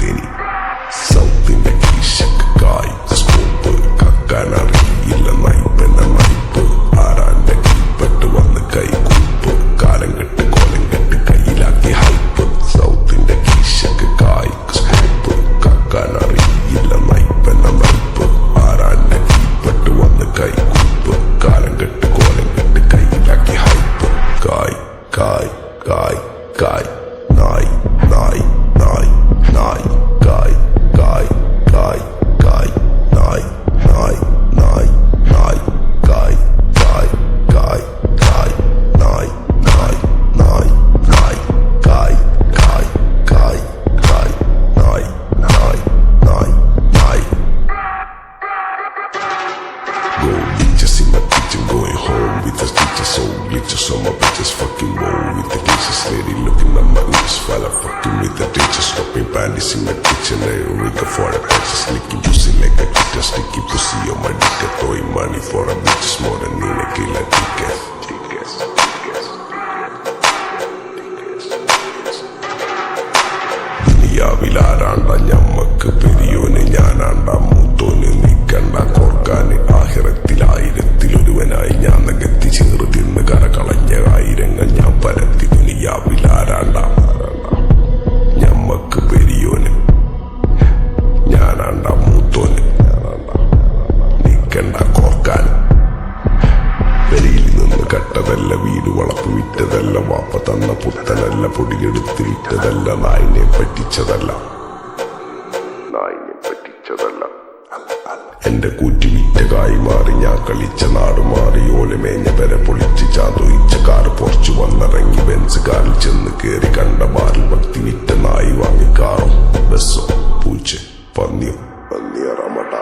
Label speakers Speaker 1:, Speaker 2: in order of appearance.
Speaker 1: തേനി. സൗത്തിന്റെ കീശക്ക് കായ് സ്കൂപ്പ് കക്കാനറിയില്ല നയിപ്പെന്ന നയിപ്പ്. ആരാന്റെ കീപ്പെട്ട് വന്ന് കൈകൂപ്പ്. കാലം കെട്ട് കോലം കെട്ട് കയ്യിലാക്കി ഹൈപ്പ്. സൗത്തിന്റെ കീശക്ക് കായ് സ്കൂപ്പ് കക്കാനറിയില്ല നയിപ്പെന്ന നയിപ്പ്. ആരാന്റെ കീപ്പെട്ട് വന്ന് കൈകൂപ്പ്. കാലം കെട്ട് കോലം കെട്ട് കയ്യിലാക്കി ഹൈപ്പ്. കായ് കായ് കായ് കായ് നായ് നായ് നായ് നായ് കായ് കായ് കായ് കായ് നായ് നായ് നായ് നായ് കായ് കായ് കായ് കായ് നായ് നായ് നായ് നായ് കായ് കായ് കായ് കായ് നായ് നായ് നായ് നായ്. Go bitches in my kitchen, going home with the stitches. So glitches on my bitches, fucking roll with the cases. Lady looking at my lips while I'm fucking with the ditches. Stopping panties in my kitchen, I Eureka for the patches. Licking pussy like a kitten, sticky pussy on my dick. Throwing money for a bitches more than in a killer ticket. ദുനിയാവിലാരാണ്ട ഞമ്മക്ക് പെരിയോന് ഞാനാണ്ട മൂത്തോന് നിക്കണ്ട കോർക്കാന്. ആഹിറത്തിലായിരത്തിലൊരുവനായി ഞാൻ നകത്തി ചേറ് തിന്ന് കരകളഞ്ഞ ആയിരങ്ങൾ ഞാൻ പരത്തി. ദുനിയാവിലാരാണ്ട ഞമ്മക്ക് പെരിയോന് ഞാനാണ്ട മൂത്തോന് നിക്കണ്ട കോർക്കാന്. പെരിയിൽ നിന്ന് കട്ടതല്ല, വീട് വളപ്പ് വിറ്റതല്ല, വാപ്പ തന്ന പുത്തനല്ല, പൊടിയെടുത്ത് വിറ്റതല്ല, നായിനെ പറ്റിച്ചതല്ല. എന്റെ കൂറ്റി വിറ്റ കായി മാറി ഞാൻ കളിച്ച നാട് മാറി. ഓലമേഞ്ഞ പെര പൊളിച്ച് ചാതൊയിച്ച കാറ് പൊറച്ചു വന്നിറങ്ങി. ബെൻസ് കാറിൽ ചെന്ന് കേറി കണ്ട ബാറിൽ ഭക്തി വിറ്റ നായി വാങ്ങി കാറോ ബസ്സോ പൂച്ച പന്നിയോ പന്നിയറ മട്ടാ.